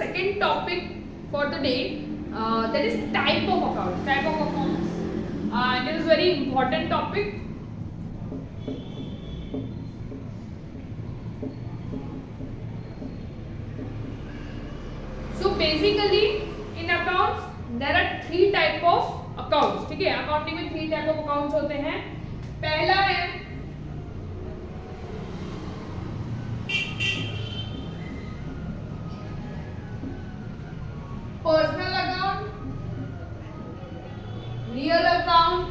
second topic for the day, that is type of accounts. Type of accounts. It is very important topic. So basically in accounts there are three type of accounts. ठीक है, accounting में three type of accounts होते हैं. पहला है personal account, real account,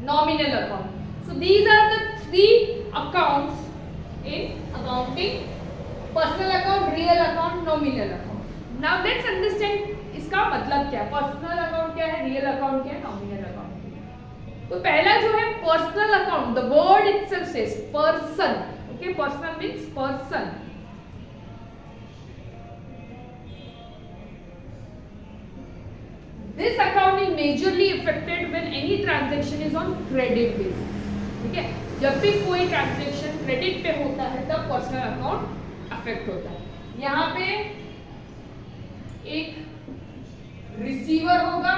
nominal account. So these are the three accounts in accounting: personal account, real account, nominal account. Now let's understand इसका मतलब क्या है. पर्सनल अकाउंट क्या है, रियल अकाउंट क्या है, नॉमिनल अकाउंट क्या है. तो पहला जो है personal account, the word itself says person. Okay, personal means person. This account is majorly affected when any transaction is on credit basis. ठीक है, जब भी कोई ट्रांजेक्शन क्रेडिट पे होता है तब पर्सनल अकाउंट अफेक्ट होता है. यहाँ पे एक रिसीवर होगा,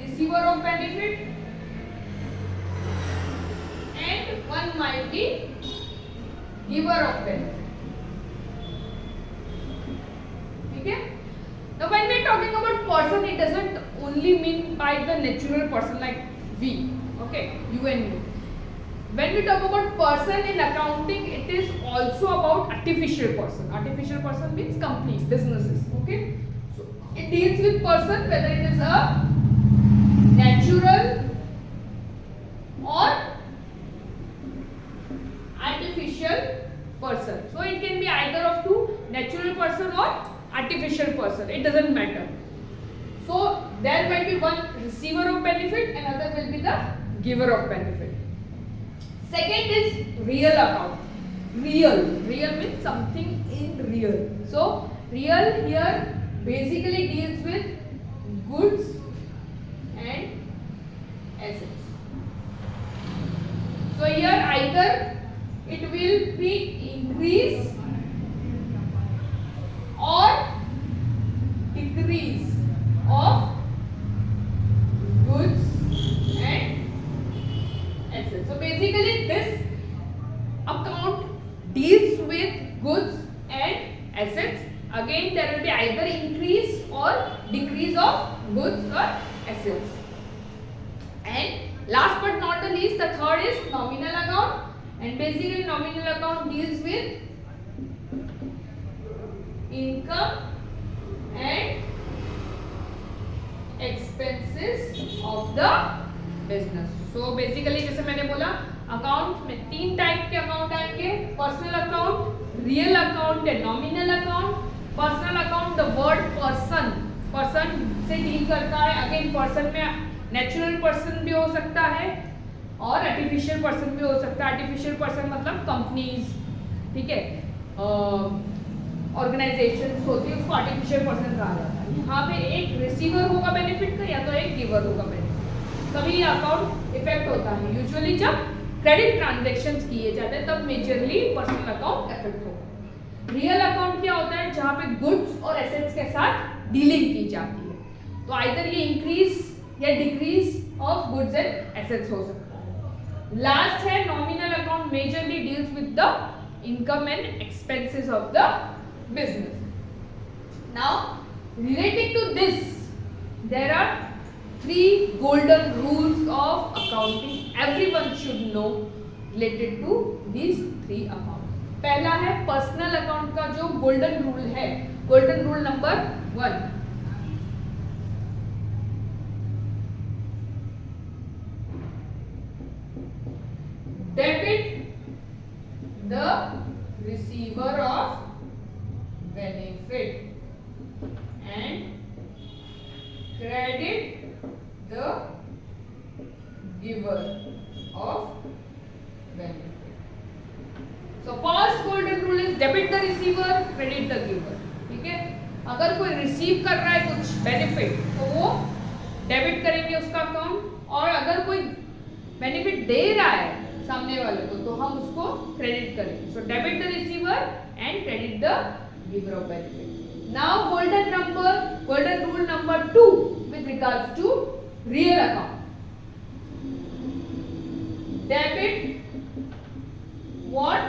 receiver of benefit, and one might be giver of benefit. ठीक है. Now when we are talking about person, it doesn't only mean by the natural person like we, okay, you and me. When we talk about person in accounting, it is also about artificial person. Artificial person means company, businesses, okay. So it deals with person whether it is a natural or artificial person. So it can be either of two, natural person or artificial person, it doesn't matter. So there might be one receiver of benefit, another will be the giver of benefit. Second is real account. Real means something in real. So real here basically deals with goods and assets. So here either it will be increase or decrease of goods and assets. So basically this account deals with goods and assets. Again there will be either increase or decrease of goods or assets. And last but not the least, the third is nominal account. And basically nominal account deals with income and expenses of the business. So basically जैसे मैंने बोला account में तीन type के account आएंगे: personal account, real account and nominal account. Personal account, the word person, person से deal करता है. अगेन पर्सन में नेचुरल पर्सन भी हो सकता है और आर्टिफिशियल पर्सन भी हो सकता है. आर्टिफिशियल पर्सन मतलब कंपनीज, ठीक है, ऑर्गेनाइजेशंस होती है, उसको आर्टिफिशियल पर्सन कहा जाता है. यहाँ पे एक रिसीवर होगा बेनिफिट का या तो एक गिवर होगा बेनिफिट. कभी अकाउंट इफेक्ट होता है यूजुअली जब क्रेडिट ट्रांजैक्शंस किए जाते हैं, तब मेजरली पर्सनल अकाउंट इफेक्ट होगा. रियल अकाउंट क्या होता है, जहाँ पे गुड्स और एसेट्स के साथ डीलिंग की जाती है. तो आइदर ये इंक्रीज या decrease of goods and assets हो सकता है. लास्ट है nominal account, majorly deals with the income and expenses of the business. Now relating to this, there are three golden rules of accounting everyone should know related to these three accounts. पहला है personal account का जो golden rule है, golden rule number 1. Debit the receiver of benefit and credit the giver of benefit. So first golden rule is debit the receiver, credit the giver. ठीक है, अगर कोई receive कर रहा है कुछ बेनिफिट तो वो डेबिट करेंगे उसका अकाउंट, और अगर कोई बेनिफिट दे रहा है सामने वाले को, तो हम उसको क्रेडिट करेंगे. So debit the receiver and credit the giver of benefit. Now golden rule number 2 with regards to real account. Debit what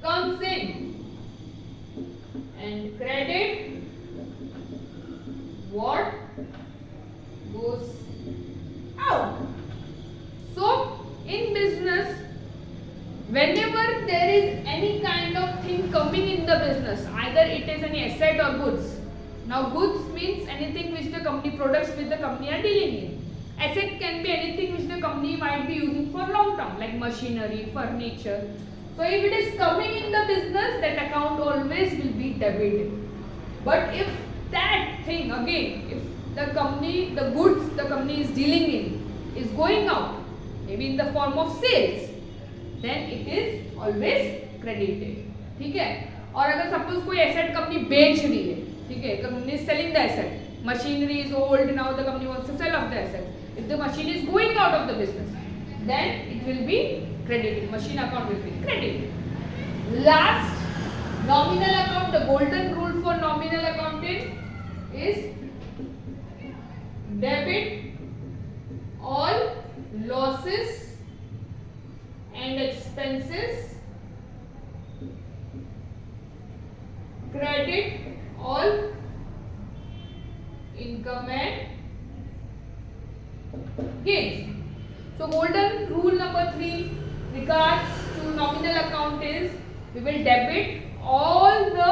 comes in and credit what goes out. So in business, whenever there is any kind of thing coming in the business, either it is an asset or goods. Now goods means anything which the company, products which the company are dealing in. Asset can be anything which the company might be using for long term, like machinery, furniture. So if it is coming in the business, that account always will be debited. But if that thing again, if the company, the goods the company is dealing in is going out, maybe in the form of sales, then it is always credited. ठीक है? और अगर suppose कोई asset company बेच रही है, ठीक है, company is selling the asset, machinery is old, now the company wants to sell off the asset. If the machine is going out of the business, then it will be credited. Machine account will be credited. Last, nominal account. The golden rule for nominal accounting is debit all losses and expenses, credit all income and gains. So golden rule number 3 regards to nominal account is we will debit all the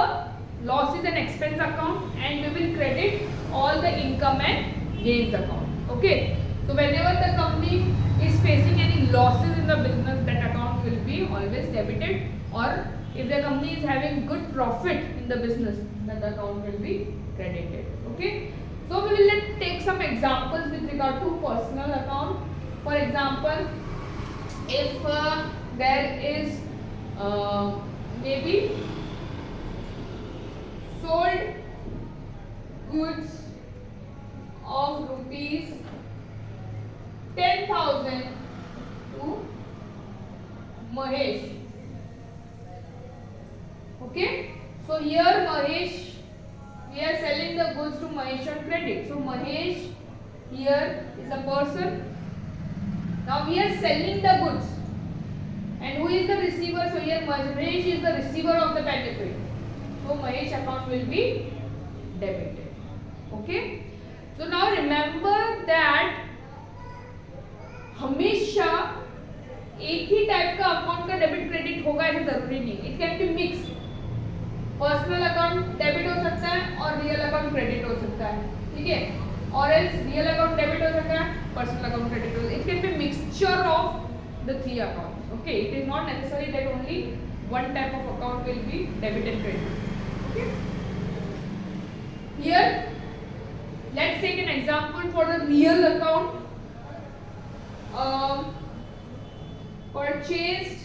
losses and expense account and we will credit all the income and gains account. Okay. So whenever the company is facing any losses in the business, that account will be always debited, or if the company is having good profit in the business, then the account will be credited. Okay. So we will take some examples with regard to personal account. For example, if there is maybe sold goods of rupees 10,000 to Mahesh. Okay. So here Mahesh, we are selling the goods to Mahesh on credit. So Mahesh here is a person. Now we are selling the goods. And who is the receiver? So here Mahesh is the receiver of the benefit. So Mahesh account will be debited. Okay. So now remember that हमेशा एक ही type का account का debit credit होगा ऐसा जरूरी नहीं. It can be mix. Personal account debit हो सकता है और रियल अकाउंट क्रेडिट हो सकता है. ठीक है. और एल्स रियल अकाउंट डेबिट हो सकता है, पर्सनल अकाउंट क्रेडिट हो सकता है. It can be mixture of the 3 accounts. Okay, it is not necessary that only one type of account will be debit and credit. Okay. Here, let's take an example for the real account. Purchased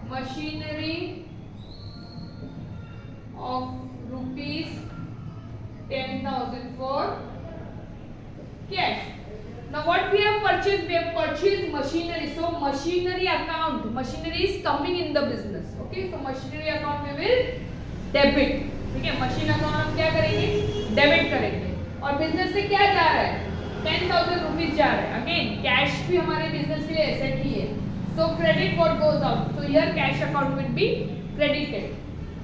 machinery of rupees 10,000 for cash. Now what we have purchased? We have purchased machinery. So machinery account, machinery is coming in the business. Okay, so machinery account we will debit. ठीक है, machine account हम क्या करेंगे? Debit करेंगे. और business से क्या जा रहा है? 10,000 rupees जा रहा है. Again, cash भी हमारे business के लिए asset ही है. So credit what goes out. So here cash account will be credited.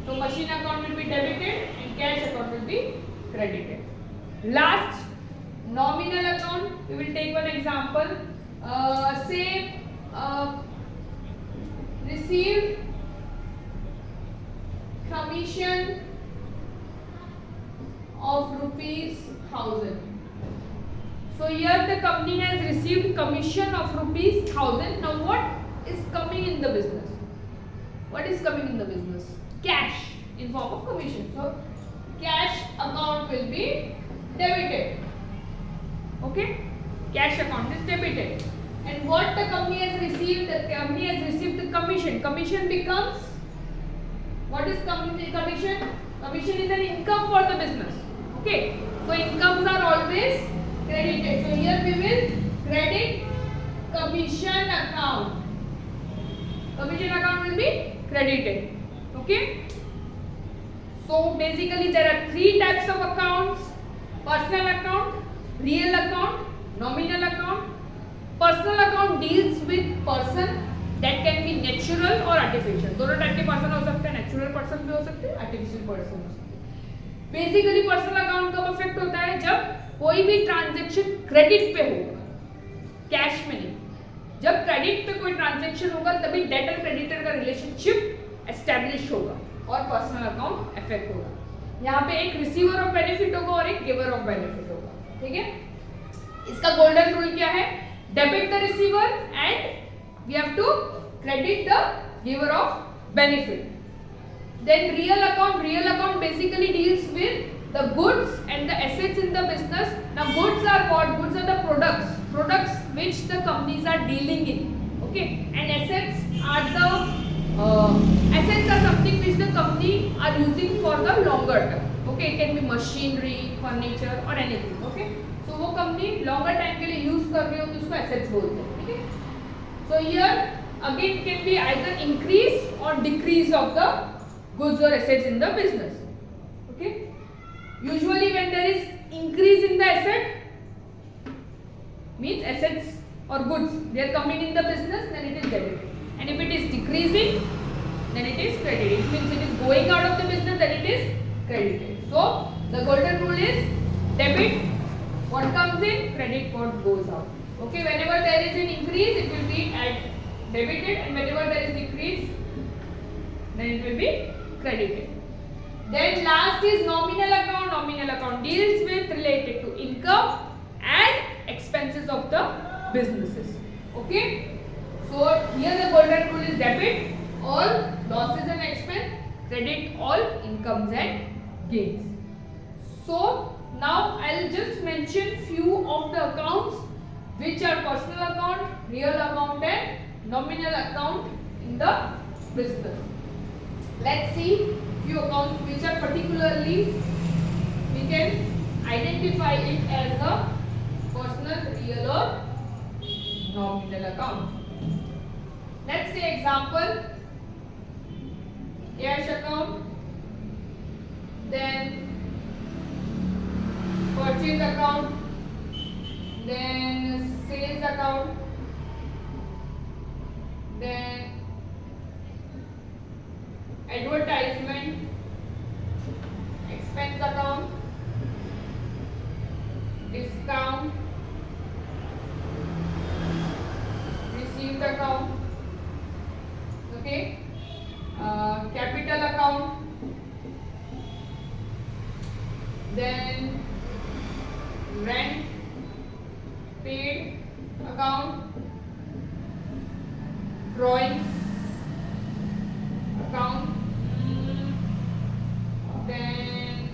So machine account will be debited and cash account will be credited. Last, nominal account, we will take one example. Say received commission of rupees 1,000. So here the company has received commission of rupees 1,000. Now what is coming in the business? What is coming in the business? Cash in form of commission. So cash account will be debited. Okay, cash account is debited. And what the company has received? The company has received the commission. Commission becomes, what is commission? Commission is an income for the business. Okay, so incomes are always credited. So here we will credit commission account. Commission account will be credited. Okay. So basically there are three types of accounts: personal account, real account, nominal account. Personal account deals with person, that can be natural or artificial. दोनों type के person हो सकते हैं, natural person भी हो सकते हैं, artificial person हो सकते हैं. बेसिकली पर्सनल अकाउंट कब अफेक्ट होता है? जब कोई भी ट्रांजैक्शन क्रेडिट पे होगा, कैश में नहीं. जब क्रेडिट पे कोई ट्रांजैक्शन होगा तभी डेटर क्रेडिटर का रिलेशनशिप एस्टैब्लिश होगा और पर्सनल अकाउंट अफेक्ट होगा. यहाँ पे एक रिसीवर ऑफ बेनिफिट होगा और एक गिवर ऑफ बेनिफिट होगा. ठीक है. इसका गोल्डन रूल क्या है? Debit the receiver and we have to credit the giver of benefit. Then real account basically deals with the goods and the assets in the business. Now goods are what? Goods are the products which the companies are dealing in. Okay, and assets are something which the company are using for the longer term. Okay, it can be machinery, furniture or anything. Okay, so वो company longer time के लिए use कर रही हो तो उसको assets बोलते हैं. ठीक है. So here again can be either increase or decrease of the goods or assets in the business. Okay, usually when there is increase in the asset means assets or goods they are coming in the business, then it is debited, and if it is decreasing then it is credited. It means it is going out of the business, then it is credited. So the golden rule is debit what comes in, credit what goes out. Okay, whenever there is an increase it will be at debited, and whenever there is decrease then it will be credited. Then last is nominal account. Nominal account deals with related to income and expenses of the businesses. Okay, so here the golden rule is debit all losses and expense, credit all incomes and gains. So now I'll just mention few of the accounts which are personal account, real account and nominal account in the business. Let's see few accounts which are particularly we can identify it as a personal, real or nominal account. Let's say example, cash account, then purchase account, then sales account, then advertisement, expense account, discount, received account, okay, capital account, then rent paid account, drawings account, then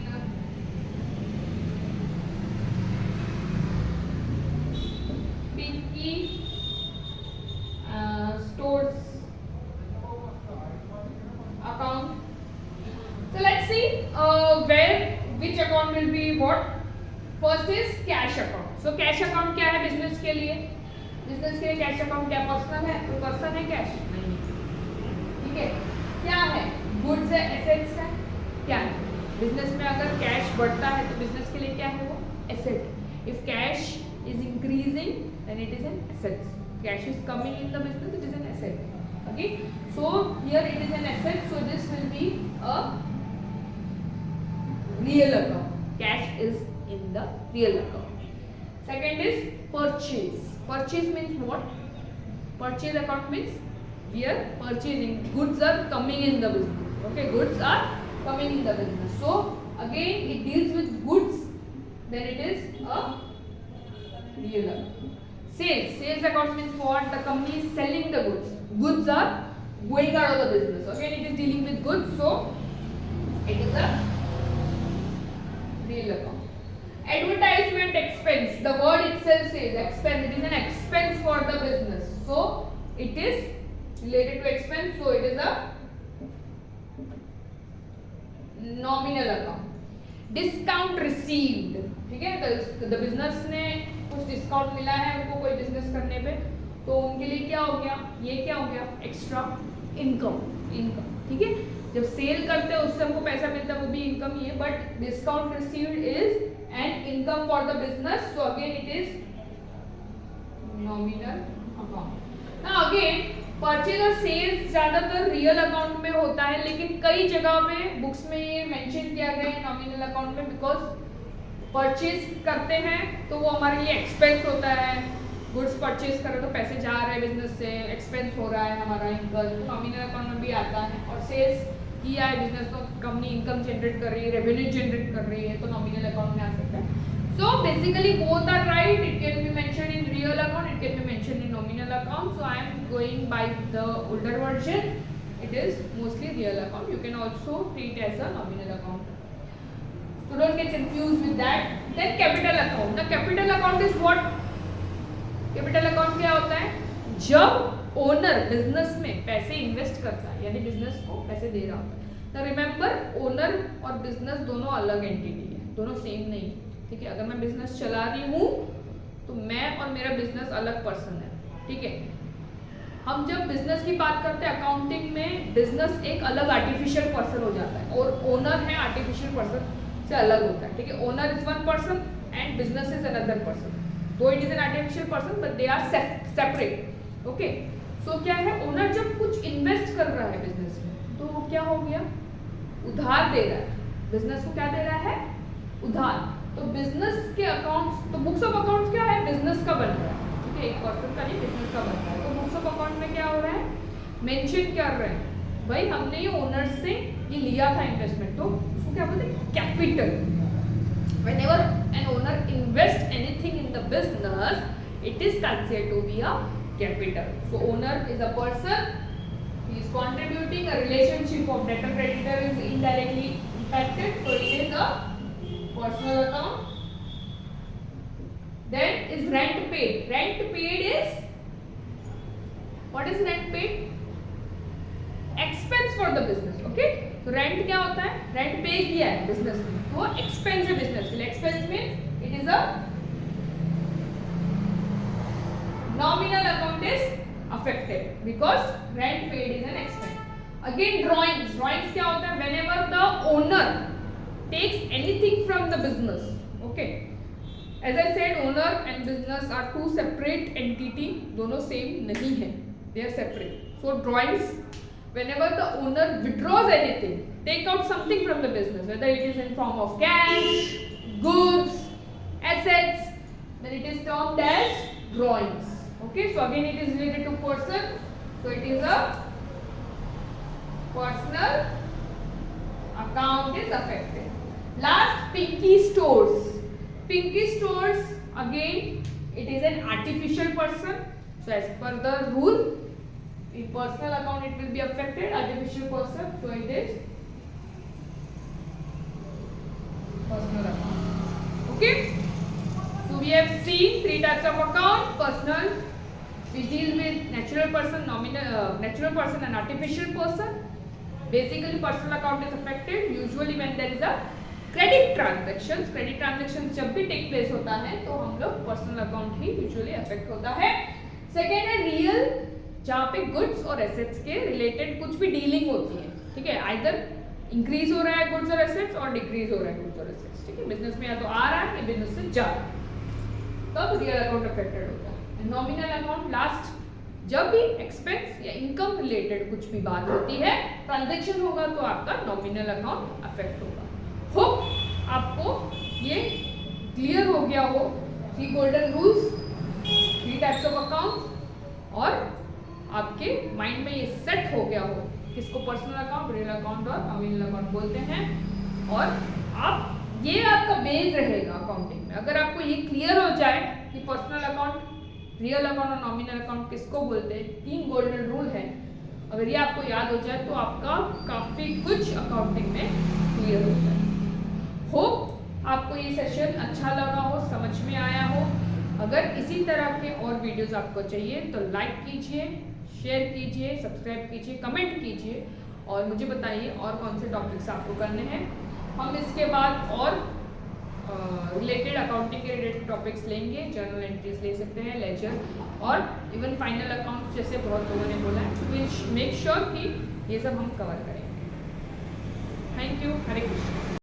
pinky stores account. So let's see which account will be what. First is cash account. So cash account क्या है business के लिए? Business के लिए cash account क्या personal है? कोई person है cash? नहीं. ठीक है. क्या है? Goods है, assets है. क्या है? Business में अगर cash बढ़ता है तो business के लिए क्या है वो? Asset. If cash is increasing, then it is an asset. Cash is coming in the business, it is an asset. Okay. So here it is an asset. So this will be a real account. Cash is in the real account. Second is purchase. Purchase means what? Purchase account means we are purchasing. Goods are coming in the business. Okay, goods are coming in the business. So again it deals with goods. Then it is a real account. Sales. Sales account means what? The company is selling the goods. Goods are going out of the business. Okay, it is dealing with goods. So it is a real account. Advertisement expense. The word itself says expense. It is an expense for the business. So it is related to expense. So it is a nominal account. Discount received. ठीक है, the business ने कुछ discount मिला है उनको कोई business करने पे, तो उनके लिए क्या हो गया, ये क्या हो गया, एक्स्ट्रा इनकम। ठीक है, जब सेल करते हैं उससे हमको पैसा मिलता है, वो भी इनकम ही है, but discount received is an income for the business, so again it is nominal account. ना अगेन परचेज और सेल्स ज्यादातर रियल अकाउंट में होता है, लेकिन कई जगह पे बुक्स में ये मेंशन किया गया है नॉमिनल अकाउंट में, बिकॉज परचेज करते हैं तो वो हमारे लिए एक्सपेंस होता है, गुड्स परचेज कर रहे तो पैसे जा रहे हैं बिजनेस से, एक्सपेंस हो रहा है हमारा इनकम, तो नॉमिनल अकाउंट में भी आता है। और सेल्स किया है बिजनेस तो कंपनी इनकम जनरेट कर रही है, रेवेन्यू जनरेट कर रही है, तो नॉमिनल अकाउंट में आ सकता है। So basically both are right. It can be mentioned in real account, it can be mentioned in nominal account. So I am going by the older version. It is mostly real account. You can also treat as a nominal account. So don't get confused with that. Then capital account. Now capital account is what? Capital account क्या होता है? जब owner business में पैसे invest करता है, यानी business को पैसे दे रहा होता है। तो रिमेंबर ओनर और बिजनेस दोनों अलग एंटिटी है, दोनों सेम नहीं है। ठीक है, अगर मैं बिजनेस चला रही हूँ तो मैं और मेरा बिजनेस अलग पर्सन है। ठीक है, हम जब बिजनेस की बात करते हैं अकाउंटिंग में, बिजनेस एक अलग आर्टिफिशियल पर्सन हो जाता है और ओनर है आर्टिफिशियल पर्सन से अलग होता है। ठीक है, owner is one person and business is another person, though it is an artificial person but they are separate. Okay, so क्या है, ओनर जब कुछ इन्वेस्ट कर रहा है बिजनेस में तो वो क्या हो गया, उधार दे रहा है बिजनेस को। क्या दे रहा है, उधार। तो बिजनेस के अकाउंट्स, तो बुक्स ऑफ अकाउंट्स क्या है, बिजनेस का बन रहा है। ठीक है, एक पर्सन का नहीं, बिजनेस का बन रहा है। तो बुक्स ऑफ अकाउंट में क्या हो रहा है, मेंशन कर रहे हैं भाई हमने ये ओनर से ये लिया था इन्वेस्टमेंट, तो उसको क्या बोलते हैं, capital. Whenever an owner invest anything in the business, it is considered to be a capital. So owner is a person, he is contributing, a relationship of debtor creditor is indirectly impacted, so it is a personal account. Then is rent paid. Rent paid is, what is rent paid? Expense for the business. Okay, तो rent क्या होता है, rent पे किया है business में, तो expense है बिजनेस के लिए। expense means it is a nominal account is affected because rent paid is an expense. Again drawings. Drawings क्या होता है, whenever the owner takes anything from the business. Okay, as I said, owner and business are two separate entity, दोनों same नहीं है, they are separate. So drawings, whenever the owner withdraws anything, take out something from the business, whether it is in form of cash, goods, assets, then it is termed as drawings. Okay, so again it is related to person, so it is a personal account is affected. Last, Pinky Stores. Pinky Stores, again it is an artificial person, so as per the rule in personal account it will be affected, artificial person, so it is personal account. Okay, so we have seen three types of account. Personal, we deal with natural person, natural person and artificial person. Basically personal account is affected usually when there is a credit transactions. Credit transactions जब भी take place होता है तो हम लोग personal account ही usually affect होता है। Second है रियल, जहाँ पे गुड्स और एसेट्स के रिलेटेड कुछ भी डीलिंग होती है। ठीक है, आइदर इंक्रीज हो रहा है गुड्स और एसेट्स और डिक्रीज हो रहा है गुड्स और एसेट्स। ठीक है, बिजनेस में या तो आ रहा है या बिजनेस से जा रहा है, तब रियल अकाउंट अफेक्टेड होता है। नॉमिनल अकाउंट लास्ट, जब भी एक्सपेंस या इनकम रिलेटेड कुछ भी बात होती है, ट्रांजैक्शन होगा तो आपका नॉमिनल अकाउंट अफेक्ट होगा। होप आपको ये क्लियर हो गया हो, 3 golden rules, 3 types of account, और आपके माइंड में ये सेट हो गया हो किसको पर्सनल अकाउंट, रियल अकाउंट और नॉमिनल अकाउंट बोलते हैं। और आप ये आपका बेस रहेगा अकाउंटिंग में। अगर आपको ये क्लियर हो जाए कि पर्सनल अकाउंट, रियल अकाउंट और नॉमिनल अकाउंट किसको बोलते हैं, 3 गोल्डन रूल है, अगर ये आपको याद हो जाए तो आपका काफ़ी कुछ अकाउंटिंग में क्लियर हो जाए। होप आपको ये सेशन अच्छा लगा हो, समझ में आया हो। अगर इसी तरह के और वीडियोस आपको चाहिए तो लाइक कीजिए, शेयर कीजिए, सब्सक्राइब कीजिए, कमेंट कीजिए और मुझे बताइए और कौन से टॉपिक्स आपको करने हैं। हम इसके बाद और रिलेटेड अकाउंटिंग के रिलेटेड टॉपिक्स लेंगे, जर्नल एंट्रीज ले सकते हैं, लेजर और इवन फाइनल अकाउंट जैसे बहुत लोगों ने बोला है। विल मेक श्योर कि ये सब हम कवर करेंगे। Thank you. हरे कृष्ण।